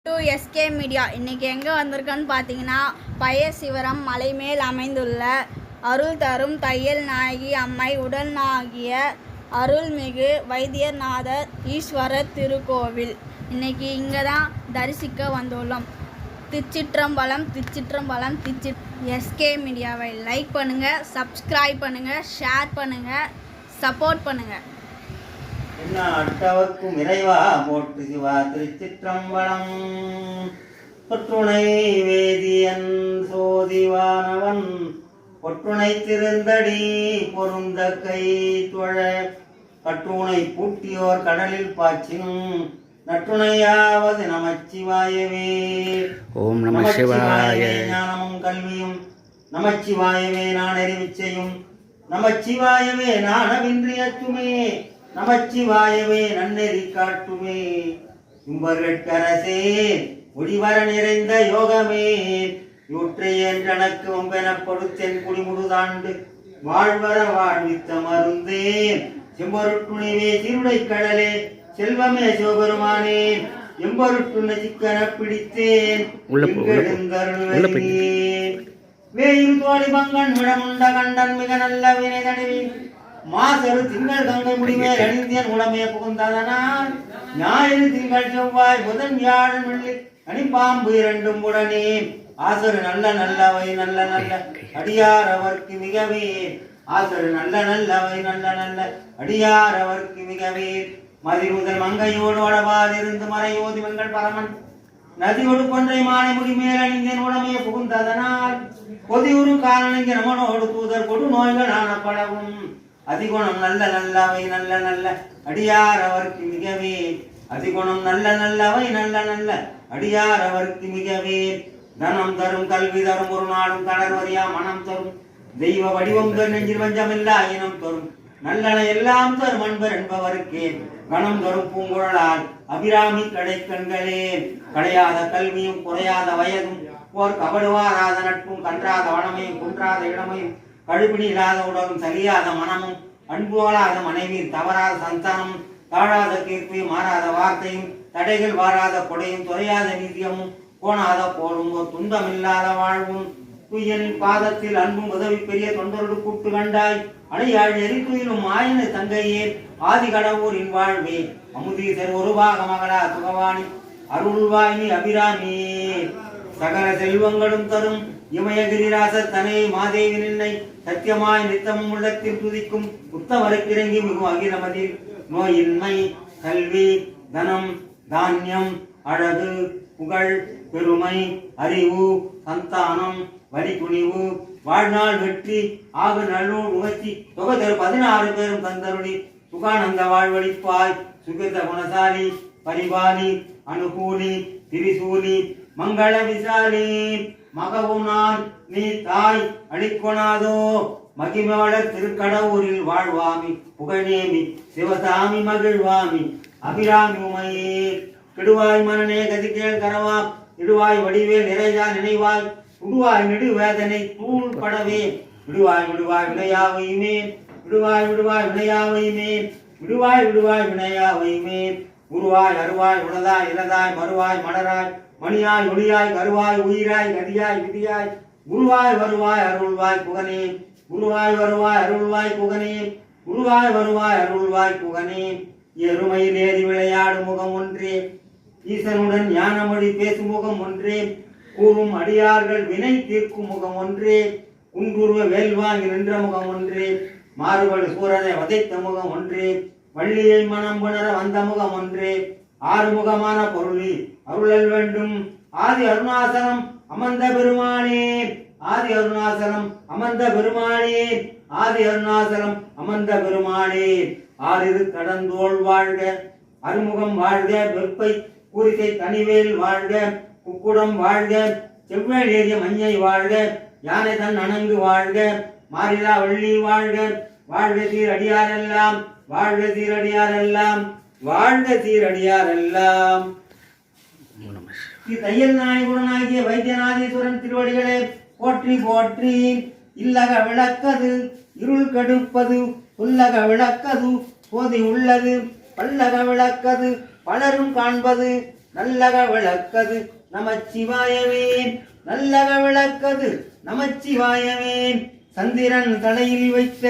To SK media. இன்றைக்கி எங்கே வந்திருக்கோன்னு பார்த்தீங்கன்னா, பயசிவரம் மலை மேல் அமைந்துள்ள அருள் தரும் தையல் நாயகி அம்மை உடனாகிய அருள்மிகு வைத்தியநாதர் ஈஸ்வரர் திருக்கோவில். இன்றைக்கி இங்கே தான் தரிசிக்க வந்துள்ளோம். திருச்சிற்றம்பலம் திருச்சிற்றம்பலம் எஸ்கே மீடியாவை லைக் பண்ணுங்கள், சப்ஸ்கிரைப் பண்ணுங்கள், ஷேர் பண்ணுங்கள், சப்போர்ட் பண்ணுங்கள். என்ன அட்டவர்க்கும் இறைவா போற்று சிவா திருச்சிற்றம்பலம். பொற்றுணை வேதியன் சோதிவானவன் பொற்றுணை திருந்தடி பொருந்த கை தொழ கற்றுணை பூட்டியோர் கடலில் பாய்ச்சினும் நற்றுணையாவது நமச்சிவாயவே. ஓம் நமச்சிவாய. ஞானமும் கல்வியும் நமச்சிவாயவே நான் அறிவிச்சையும் நமச்சிவாயவே நாணவின்றியத்துமே நமச்சிவாயவே நன்னெறி காட்டுமே. இம்பர்கட்கரசே ஒளிவர நிறைந்த யோகமே இவற்றை என்றனக்கு ஒம்பென கொடுத்தென் குடிமுடுதாண்டு வாழ்வர வாழ்வித்த மருந்தே செம்பொருட்டுணிவே திருடை கடலே செல்வமே சிவபெருமானே எம்பொருட்டுண சிக்கன பிடித்தேன் வேயில் தோழி பங்கன் விடமுண்ட கண்டன் மிக நல்ல வினை தடவி மாசரு திங்கள் கங்கை முடிமேல் அணிந்தியன் உடமே புகுந்ததனால் ஞாயிறு திங்கள் செவ்வாய் புதன் வியாழன் வெள்ளி அணிப்பாம்பு இரண்டும் உடனே ஆசரு நல்ல நல்லவை நல்ல நல்ல அடியார் அவர்க்கு மிகவே. ஆசரு நல்ல நல்லவை நல்ல நல்ல அடியார் அவர்க்கு மிகவே. மதிமுதல் மங்கையோடு வடபாதிருந்து மறையோதி வெங்கள் பரமன் நதியோடு கொன்றை மாலை முடிமேல் அணிந்தேன் உடமே புகுந்ததனால் பொதியுறு காரணங்க நமனோடு தூதர் கொடு நோய்கள் ஆனப்படவும் அதிகுணம் நல்ல நல்லவை நல்ல நல்ல அடியார் அவர்க்கு மிகவே. அதிகுணம் நல்ல நல்லவை நல்ல நல்ல அடியார் அவர்க்கு மிகவே. தனம் தரும் கல்வி தரும் ஒரு நாடும் தளர்வறியா மனம் தரும் தெய்வ வடிவம் தரும் நெஞ்சில் வஞ்சமில்லா இனம் தரும் நல்லன எல்லாம் தரும் அன்பர் என்பவருக்கே. கணம் தரும் பூங்குழலால் அபிராமி கடை கண்களே. கடையாத கல்வியும் குறையாத வயதும் போர் கபடுவாராத நட்பும் கன்றாத வனமையும் குன்றாத இடமையும் கழுப்பினி இல்லாத உடலும் சலியாத மனமும் அன்புகளாத மனைவியும் தவறாத சந்தானமும் தாழாத கீர்ப்பியும் மாறாத வார்த்தையும் தடைகள் வாராத கொடையும் துறையாத நீதியமும் போனாத போலும் ஒரு துன்பமில்லாத வாழ்வும் துய்யனின் பாதத்தில் அன்பும் உதவி பெரிய தொண்டரோடு கூட்டு கண்டாய் அடையாள் எரித்துயிலும் ஆயன தங்கையே ஆதி கடவுரின் வாழ்வே. அமுதீசர் ஒரு பாக மகளா சுகவாணி அருள்வாயினி அபிராமி சகல செல்வங்களும் தரும் இமயகிரிராசர் தனை மாதேவி நின்னை சத்தியமாய் நித்தமும் உள்ளத்தில் துதிக்கும் உத்தமருக்கிறங்கி மிகும் அகிலமதில் நோயின்மை கல்வி தனம் தானியம் அழகு புகழ் பெருமை அறிவு சந்தானம் வலிகுனிவு வாழ்நாள் வெற்றி ஆகு நல்லூர் உகச்சி தொகை 16 பேரும் தந்தருளி சுகானந்த வாழ்வழிப்பாய் சுகித குணசாலி பரிபாலி அனுகூலி திரிசூலி மங்கள விசாலி மகவும் நான் நீ தாய் அளிக்கொணாதோ மகிமவளர் திருக்கடவுரில் வாழ்வாமி புகழேமி சிவசாமி மகிழ்வாமி அபிராமி உமையே. கெடுவாய் மனநே கதிகேள் கரவா இடுவாய் வடிவேல் நிறையா நினைவாய் விடுவாய் நெடு வேதனை தூள் படவே. விடுவாய் விடுவாய் வினையாவையுமே விடுவாய் விடுவாய் வினையாவையுமே விடுவாய் விடுவாய் வினையாவையுமே. உருவாய் அருவாய் உணதாய் இறதாய் மறுவாய் மலராய் மணியாய் ஒளியாய் கருவாய் உயிராய் கதியாய் விதியாய் குருவாய் வருவாய் அருள்வாய் புகனே. குருவாய் வருவாய் அருள்வாய் புகனே. குருவாய் வருவாய் அருள்வாய் புகனே. எருமையில் ஏறி விளையாடு முகம் ஒன்றே ஈசனுடன் ஞானமொழி பேசும் முகம் ஒன்றே. கூறும் அடியார்கள் வினை தீர்க்கும் முகம் ஒன்றே. குன்றுருவ வேல்வாங்கி நின்ற முகம் ஒன்றே. மாறுபடு சூரனை வதைத்த முகம் ஒன்றே. வள்ளியை மனம் புணர வந்த முகம் ஒன்றே. ஆறுமுகமான பொருளி அருளல் வேண்டும் ஆதி அருணாசலம் அமர்ந்த பெருமானே. ஆதி அருணாசலம் அமர்ந்த பெருமானே. ஆதி அருணாசலம் அமர்ந்த பெருமானே. ஆறிரு கடந்தோள் வாழ்க அருமுகம் வாழ்க வெப்பை பூரிசை தனிவேல் வாழ்க குக்குடம் வாழ்க செவ்வேல் ஏறிய மஞ்சை வாழ்க யானை தன் அணங்கு வாழ்க மாறிலா வள்ளி வாழ்க. வாழ்க சீரடியாரெல்லாம் வாழ்க சீரடியாரெல்லாம் வாழ்க சீரடியாரெல்லாம். தையல் நாயகுடனாகிய வைத்தியநாதீஸ்வரன் திருவடிகளே போற்றி போற்றி. இல்லக விளக்கது இருள் கடுப்பது உள்ளக விளக்கது போதி உள்ளது பல்லக விளக்கது பலரும் காண்பது நல்லக விளக்கது நமச்சிவாயவே நல்லக விளக்கது நமச்சிவாயவே சந்திரன் தலையில் வைத்த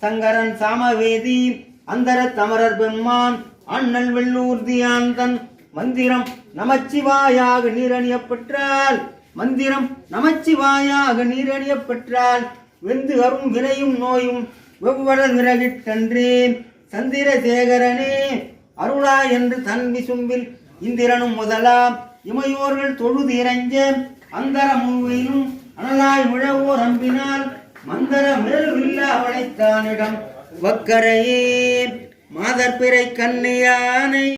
சங்கரன் சாமவேதி அந்தர தமரர் பெம்மான் அண்ணல் வெள்ளூர்தியாந்தன் மந்திரம் நமச்சிவாயாக நீரணியப்பெற்றால் மந்திரம் நமச்சிவாயாக நீரணியப்பெற்றால் வெந்து அரும் வினையும் நோயும் வெவ்வடல் விறகிட்டன்றேன் சந்திரசேகரனே அருளா என்று தன் விசும்பில் இந்திரனும் முதலாம் இமையோர்கள் தொழுது இறைஞ்ச அந்தர முன்வையிலும் அனலாய் விழவோர் அம்பினால் மந்தர மேலுவில்ல அவளைத்தானிடம் வக்கரையே மாதர்பிறை கண்ணியானை